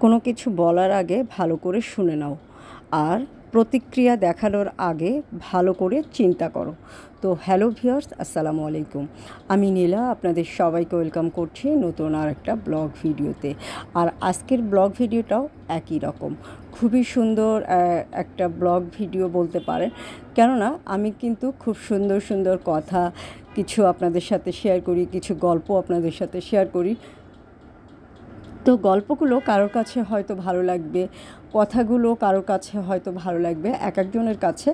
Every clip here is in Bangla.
কোনো কিছু বলার আগে ভালো করে শুনে নাও, আর প্রতিক্রিয়া দেখানোর আগে ভালো করে চিন্তা করো। তো হ্যালো ভিউয়ার্স, আসসালামু আলাইকুম। আমি নীলা, আপনাদের সবাইকে ওয়েলকাম করছি নতুন আর একটা ব্লগ ভিডিওতে। আর আজকের ব্লগ ভিডিওটাও একই রকম, খুবই সুন্দর একটা ব্লগ ভিডিও বলতে পারেন। কেননা আমি কিন্তু খুব সুন্দর সুন্দর কথা কিছু আপনাদের সাথে শেয়ার করি, কিছু গল্প আপনাদের সাথে শেয়ার করি। তো গল্পগুলো কারোর কাছে হয়তো ভালো লাগবে, কথাগুলো কারোর কাছে হয়তো ভালো লাগবে, এক একজনের কাছে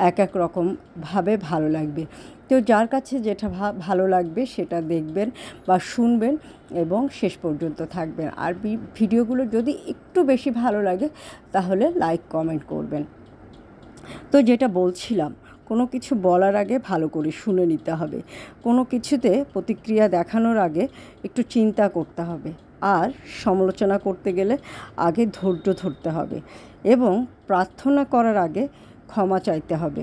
এক এক রকমভাবে ভালো লাগবে। তো যার কাছে যেটা ভালো লাগবে সেটা দেখবেন বা শুনবেন এবং শেষ পর্যন্ত থাকবেন। আর ভিডিওগুলো যদি একটু বেশি ভালো লাগে তাহলে লাইক কমেন্ট করবেন। তো যেটা বলছিলাম, কোনো কিছু বলার আগে ভালো করে শুনে নিতে হবে, কোনো কিছুতে প্রতিক্রিয়া দেখানোর আগে একটু চিন্তা করতে হবে, আর সমালোচনা করতে গেলে আগে ধৈর্য ধরতে হবে এবং প্রার্থনা করার আগে ক্ষমা চাইতে হবে।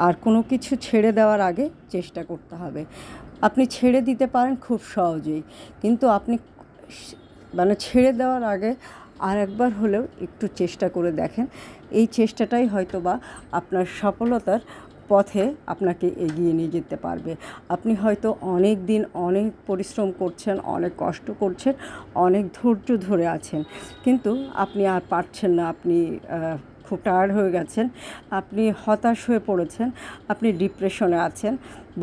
আর কোনো কিছু ছেড়ে দেওয়ার আগে চেষ্টা করতে হবে। আপনি ছেড়ে দিতে পারেন খুব সহজেই, কিন্তু আপনি ছেড়ে দেওয়ার আগে আর একবার হলেও একটু চেষ্টা করে দেখেন। এই চেষ্টাটাই হয়তো বা আপনার সফলতার পথে আপনাকে এগিয়ে নিয়ে যেতে পারবে। আপনি হয়তো অনেক দিন অনেক পরিশ্রম করছেন, অনেক কষ্ট করছেন, অনেক ধৈর্য ধরে আছেন, কিন্তু আপনি আর পারছেন না। আপনি খুব টায়ার্ড হয়ে গেছেন, আপনি হতাশ হয়ে পড়েছেন, আপনি ডিপ্রেশনে আছেন।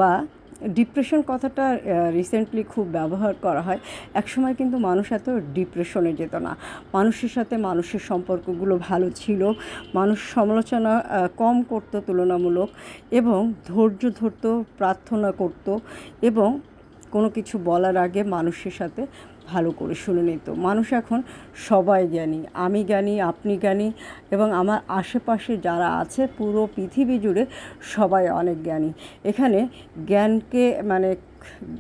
বা ডিপ্রেশন কথাটা রিসেন্টলি খুব ব্যবহার করা হয়। একসময় কিন্তু মানুষ এত ডিপ্রেশনে যেত না, মানুষের সাথে মানুষের সম্পর্কগুলো ভালো ছিল, মানুষ সমালোচনা কম করত তুলনামূলক, এবং ধৈর্য ধরত, প্রার্থনা করত, এবং কোনো কিছু বলার আগে মানুষের সাথে ভালো করে শুনে নিত। মানুষ এখন সবাই জ্ঞানী, আমি জ্ঞানী, আপনি জ্ঞানী, এবং আমার আশেপাশে যারা আছে পুরো পৃথিবী জুড়ে সবাই অনেক জ্ঞানী। এখানে জ্ঞানকে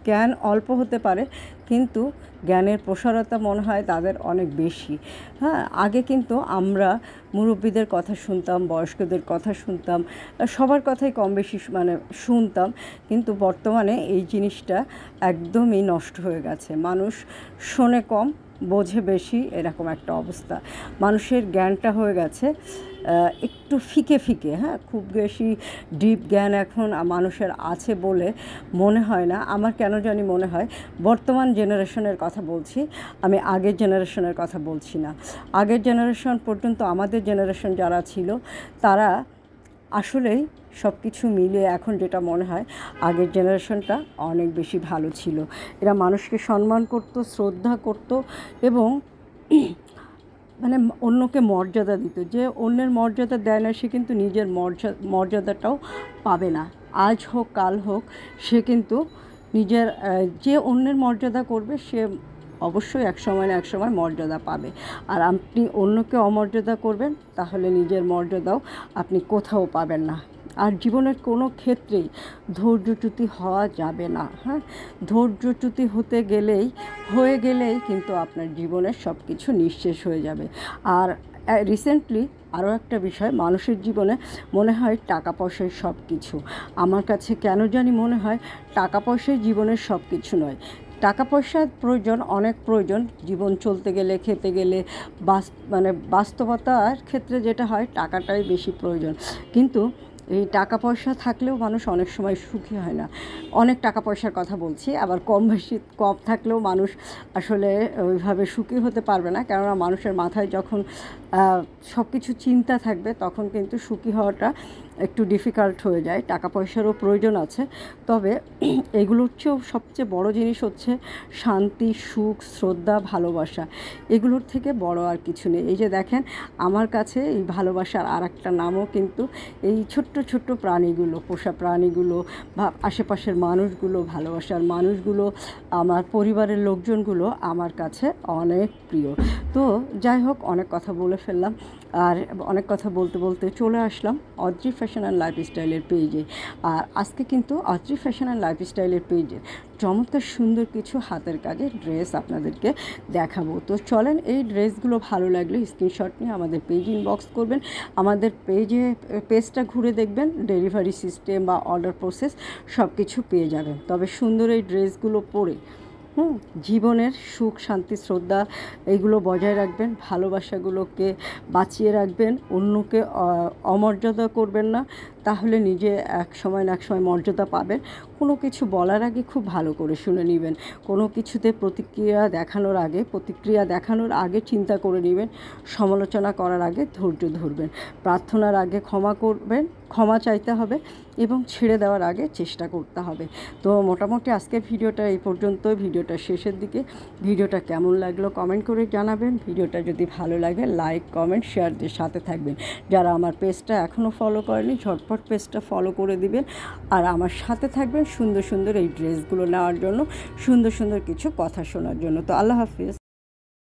জ্ঞান অল্প হতে পারে, কিন্তু জ্ঞানের প্রসারতা মনে হয় তাদের অনেক বেশি। হ্যাঁ, আগে কিন্তু আমরা মুরব্বীদের কথা শুনতাম, বয়স্কদের কথা শুনতাম, সবার কথাই কম বেশি শুনতাম, কিন্তু বর্তমানে এই জিনিসটা একদমই নষ্ট হয়ে গেছে। মানুষ শোনে কম, বোঝে বেশি, এরকম একটা অবস্থা। মানুষের জ্ঞানটা হয়ে গেছে একটু ফিকে ফিকে। হ্যাঁ, খুব বেশি ডিপ জ্ঞান এখন মানুষের আছে বলে মনে হয় না। আমার কেন জানি মনে হয়, বর্তমান জেনারেশনের কথা বলছি, আমি আগের জেনারেশনের কথা বলছি না। আগের জেনারেশন পর্যন্ত আমাদের জেনারেশন যারা ছিল, তারা আসলেই সব কিছু মিলিয়ে এখন যেটা মনে হয়, আগের জেনারেশনটা অনেক বেশি ভালো ছিল। এরা মানুষকে সম্মান করত, শ্রদ্ধা করত, এবং অন্যকে মর্যাদা দিত। যে অন্যের মর্যাদা দেয় না, সে কিন্তু নিজের মর্যাদাটাও পাবে না। আজ হোক কাল হোক, সে কিন্তু নিজের যে অন্যের মর্যাদা করবে সে অবশ্যই এক সময় না এক সময় মর্যাদা পাবে। আর আপনি অন্যকে অমর্যাদা করবেন, তাহলে নিজের মর্যাদাও আপনি কোথাও পাবেন না। আর জীবনের কোনো ক্ষেত্রেই ধৈর্যচ্যুতি হওয়া যাবে না। হ্যাঁ, ধৈর্যচ্যুতি হয়ে গেলেই কিন্তু আপনার জীবনের সব কিছু নিঃশেষ হয়ে যাবে। আর রিসেন্টলি আরও একটা বিষয়, মানুষের জীবনে মনে হয় টাকা পয়সায় সব কিছু। আমার কাছে কেন জানি মনে হয় টাকা পয়সাই জীবনের সব কিছু নয়। টাকা পয়সার প্রয়োজন, অনেক প্রয়োজন, জীবন চলতে গেলে, খেতে গেলে, বাস্তবতার ক্ষেত্রে যেটা হয়, টাকাটাই বেশি প্রয়োজন। কিন্তু এই টাকা পয়সা থাকলেও মানুষ অনেক সময় সুখী হয় না। অনেক টাকা পয়সার কথা বলছি, আবার কম থাকলেও মানুষ আসলে ওইভাবে সুখী হতে পারবে না। কেননা মানুষের মাথায় যখন সব কিছু চিন্তা থাকবে, তখন কিন্তু সুখী হওয়াটা একটু ডিফিকাল্ট হয়ে যায়। টাকা পয়সারও প্রয়োজন আছে, তবে এগুলোর চেয়েও সবচেয়ে বড় জিনিস হচ্ছে শান্তি, সুখ, শ্রদ্ধা, ভালোবাসা। এগুলোর থেকে বড় আর কিছু নেই। এই যে দেখেন, আমার কাছে এই ভালোবাসার আর একটা নামও কিন্তু এই ছোট্ট ছোট্ট প্রাণীগুলো, পোষা প্রাণীগুলো, বা আশেপাশের মানুষগুলো, ভালোবাসার মানুষগুলো, আমার পরিবারের লোকজনগুলো আমার কাছে অনেক প্রিয়। তো যাই হোক, অনেক কথা বলে ফেললাম, আর অনেক কথা বলতে বলতে চলে আসলাম অদ্রি ফ্যাশন অ্যান্ড লাইফস্টাইলের পেজে। আর আজকে কিন্তু অদ্রি ফ্যাশন অ্যান্ড লাইফস্টাইলের পেজে চমৎকার সুন্দর কিছু হাতের কাজের ড্রেস আপনাদেরকে দেখাবো। তো চলেন, এই ড্রেসগুলো ভালো লাগলে স্ক্রিনশট নিয়ে আমাদের পেজ ইনবক্স করবেন, আমাদের পেজটা ঘুরে দেখবেন, ডেলিভারি সিস্টেম বা অর্ডার প্রসেস সব কিছু পেয়ে যাবেন। তবে সুন্দর এই ড্রেসগুলো পরে জীবনের সুখ শান্তি শ্রদ্ধা এইগুলো বজায় রাখবেন, ভালোবাসাগুলোকে বাঁচিয়ে রাখবেন, অন্যকে অমর্যাদা করবেন না, তাহলে নিজে এক সময় না এক সময় মর্যাদা পাবেন। কোনো কিছু বলার আগে খুব ভালো করে শুনে নেবেন, কোনো কিছুতে প্রতিক্রিয়া দেখানোর আগে চিন্তা করে নেবেন, সমালোচনা করার আগে ধৈর্য ধরবেন, প্রার্থনার আগে ক্ষমা চাইতে হবে এবং ছেড়ে দেওয়ার আগে চেষ্টা করতে হবে। তো মোটামুটি আজকের ভিডিওটা এই পর্যন্ত। ভিডিওটা শেষের দিকে। ভিডিওটা কেমন লাগলো কমেন্ট করে জানাবেন। ভিডিওটা যদি ভালো লাগে লাইক কমেন্ট শেয়ার দিয়ে সাথে থাকবেন। যারা আমার পেজটা এখনও ফলো করেনি ঝটপট পেজটা ফলো করে দিবেন, আর আমার সাথে থাকবেন সুন্দর সুন্দর এই ড্রেসগুলো নেওয়ার জন্য, সুন্দর সুন্দর কিছু কথা শোনার জন্য। তো আল্লাহ হাফিজ।